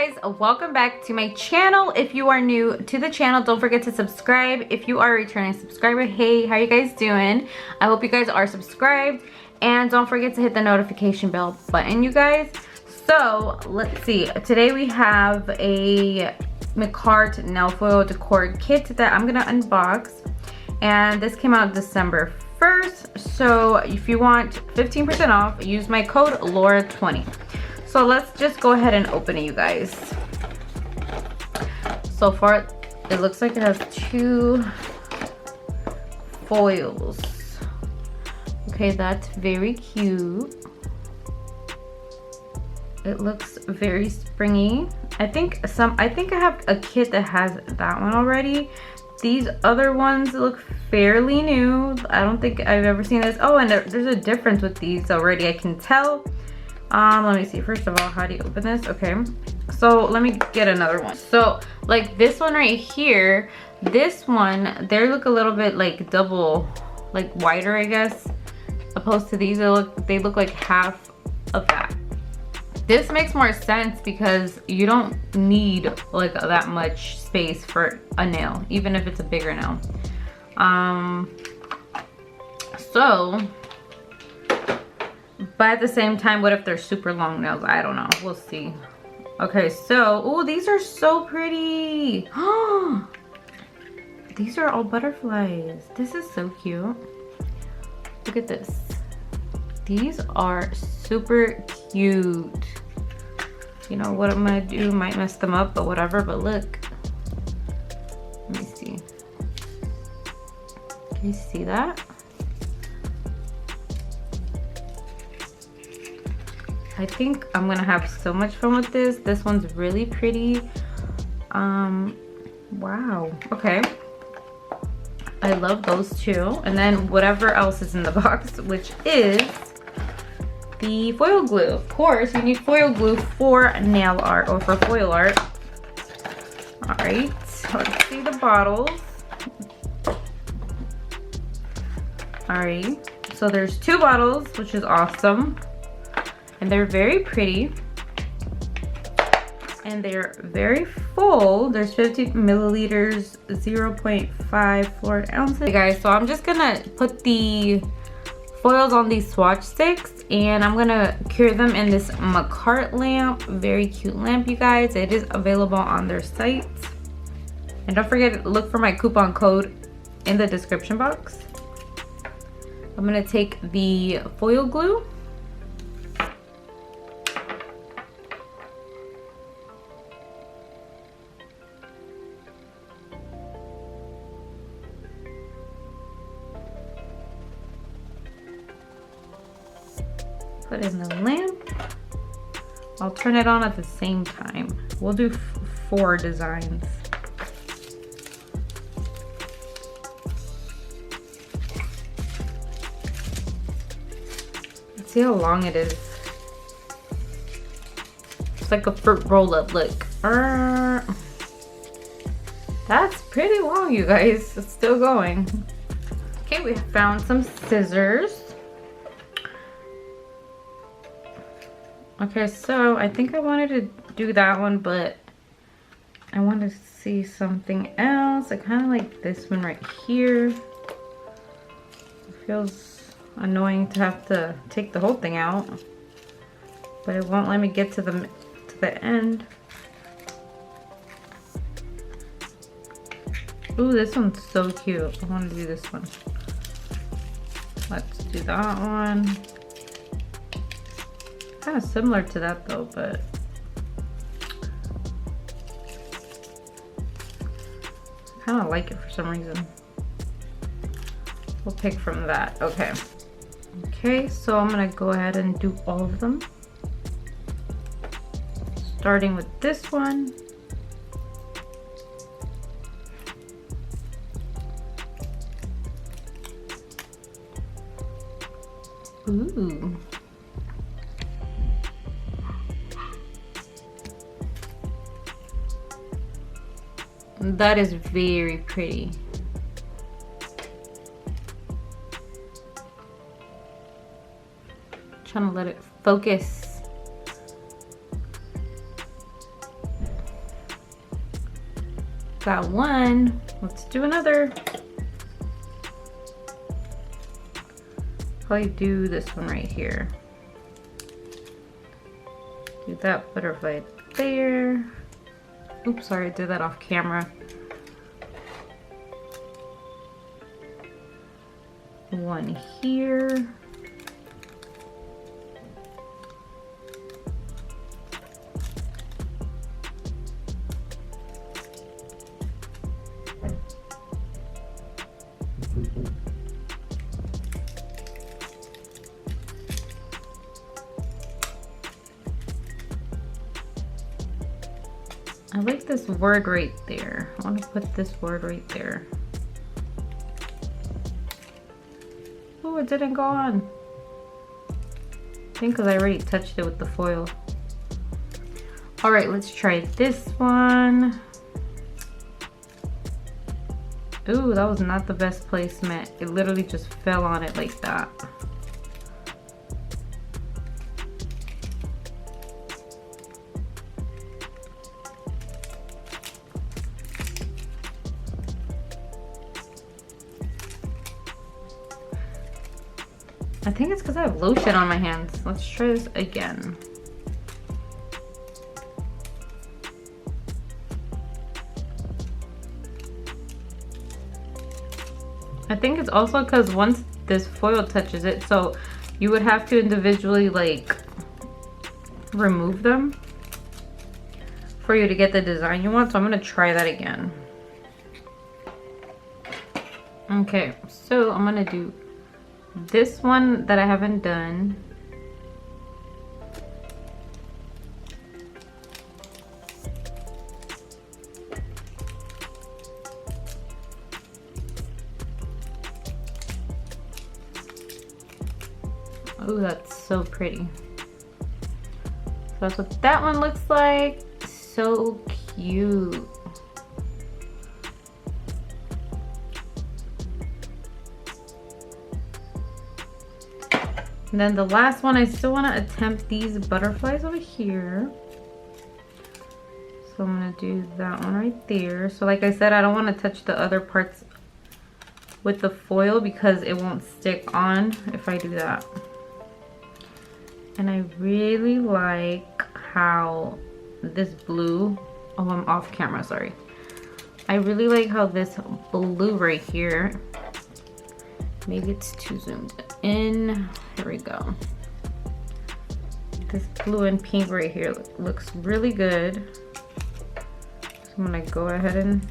guys, welcome back to my channel. If you are new to the channel, don't forget to subscribe. If you are a returning subscriber, hey, how you guys doing? I hope you guys are subscribed, and don't forget to hit the notification bell button, you guys. So let's see, today we have a Makarrt nail foil decor kit that I'm gonna unbox, and this came out December 1st. So if you want 15% off, use my code LAURA20. So let's just go ahead and open it, you guys. So far, it looks like it has two foils. Okay, that's very cute. It looks very springy. I think I have a kit that has that one already. These other ones look fairly new. I don't think I've ever seen this. Oh, and there's a difference with these already, I can tell. Let me see. First of all, how do you open this? Okay, so let me get another one. So like this one right here, this one, they look a little bit like double, like wider, I guess, opposed to these. They look like half of that. This makes more sense because you don't need like that much space for a nail, even if it's a bigger nail. But at the same time, what if they're super long nails? I don't know. We'll see. Okay, so, oh, these are so pretty. These are all butterflies. This is so cute. Look at this. These are super cute. You know what I'm gonna do? Might mess them up, but whatever. But look. Let me see. Can you see that? I think I'm gonna have so much fun with this. This one's really pretty. Wow. Okay. I love those two. And then whatever else is in the box, which is the foil glue. Of course, you need foil glue for nail art or for foil art. All right, let's see the bottles. All right, so there's two bottles, which is awesome. And they're very pretty. And they're very full. There's 50 milliliters, 0.5 fluoride ounces. Okay guys, so I'm just gonna put the foils on these swatch sticks, and I'm gonna cure them in this Makarrt lamp. Very cute lamp, you guys. It is available on their site. And don't forget to look for my coupon code in the description box. I'm gonna take the foil glue. Put in the lamp. I'll turn it on at the same time. We'll do 4 designs. Let's see how long it is. It's like a fruit roll up, look. That's pretty long, you guys. It's still going. Okay, we found some scissors. Okay, so I think I wanted to do that one, but I want to see something else. I kind of like this one right here. It feels annoying to have to take the whole thing out, but it won't let me get to the end. Ooh, this one's so cute. I want to do this one. Let's do that one. Kind of similar to that though, but I kind of like it for some reason. We'll pick from that. Okay. Okay, so I'm gonna go ahead and do all of them. Starting with this one. Ooh. That is very pretty. Trying to let it focus. Got one. Let's do another. Probably do this one right here. Do that butterfly there. Oops, sorry, I did that off camera. One here. I like this word right there. I want to put this word right there. Oh, it didn't go on. I think because I already touched it with the foil. All right, let's try this one. Ooh, that was not the best placement. It literally just fell on it like that. I think it's because I have lotion on my hands. Let's try this again. I think it's also because once this foil touches it, so you would have to individually like remove them for you to get the design you want. So I'm gonna try that again. Okay, so I'm gonna do this one that I haven't done. Oh, that's so pretty. So that's what that one looks like. So cute. And then the last one, I still want to attempt these butterflies over here. So I'm going to do that one right there. So like I said, I don't want to touch the other parts with the foil because it won't stick on if I do that. And I really like how this blue, oh, I'm off camera, sorry. I really like how this blue right here, maybe it's too zoomed in. Here we go. This blue and pink right here looks really good. So I'm gonna go ahead and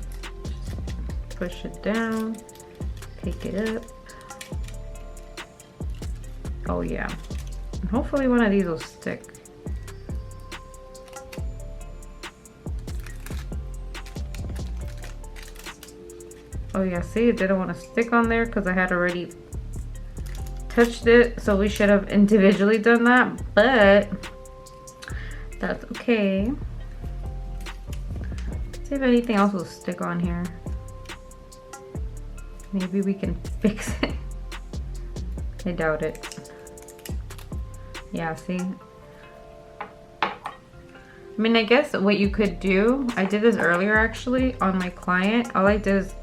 push it down, pick it up. Oh yeah. And hopefully one of these will stick. Oh yeah, see, it didn't want to stick on there because I had already touched it, so we should have individually done that, but that's okay. Let's see if anything else will stick on here. Maybe we can fix it. I doubt it. Yeah, see? I mean, I guess what you could do, I did this earlier actually on my client. All I did is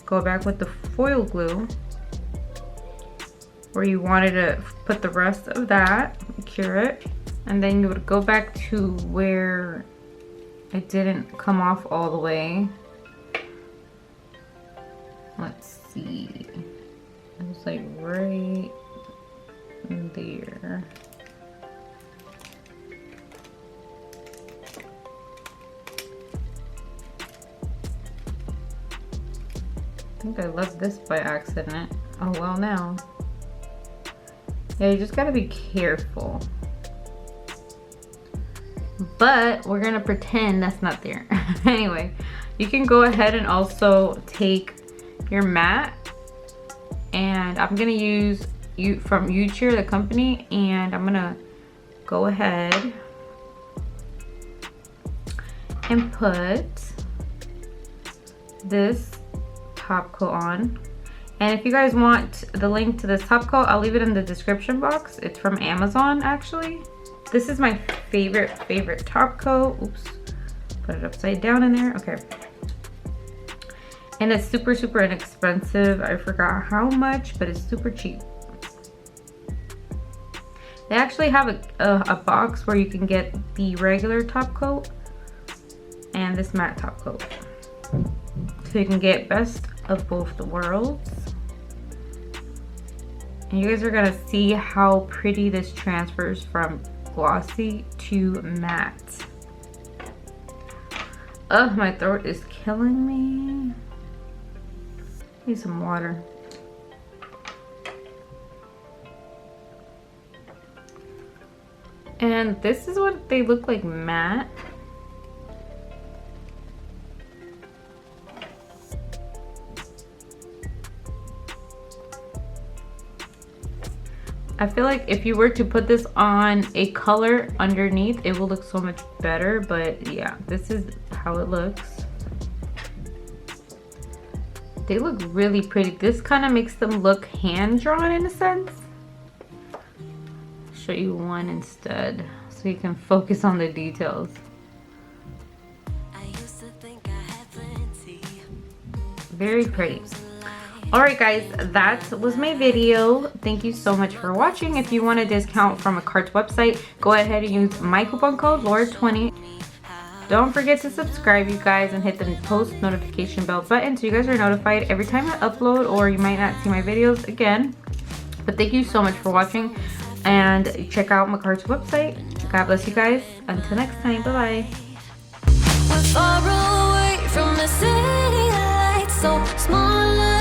go back with the foil glue where you wanted to put the rest of that, cure it, and then you would go back to where it didn't come off all the way. Let's see. It was like right there. I think I left this by accident. Oh well now. Yeah, you just gotta be careful. But we're gonna pretend that's not there. Anyway, you can go ahead and also take your mat, and I'm gonna use from COUTURE, the company, and I'm gonna go ahead and put this top coat on. And if you guys want the link to this top coat, I'll leave it in the description box. It's from Amazon actually. This is my favorite top coat. Oops, put it upside down in there. Okay. And it's super, super inexpensive. I forgot how much, but it's super cheap. They actually have a box where you can get the regular top coat and this matte top coat. So you can get best of both the worlds. And you guys are gonna see how pretty this transfers from glossy to matte. Ugh, my throat is killing me. Need some water. And this is what they look like matte. I feel like if you were to put this on a color underneath, it will look so much better, but yeah, this is how it looks. They look really pretty. This kind of makes them look hand-drawn in a sense. Show you one instead so you can focus on the details. Very pretty. Alright guys, that was my video. Thank you so much for watching. If you want a discount from Makarrt's website, go ahead and use my coupon code LAURA20. Don't forget to subscribe, you guys, and hit the post notification bell button so you guys are notified every time I upload, or you might not see my videos again. But thank you so much for watching, and check out Makarrt's website. God bless you guys. Until next time, bye-bye. We're far away from the city lights, so smaller.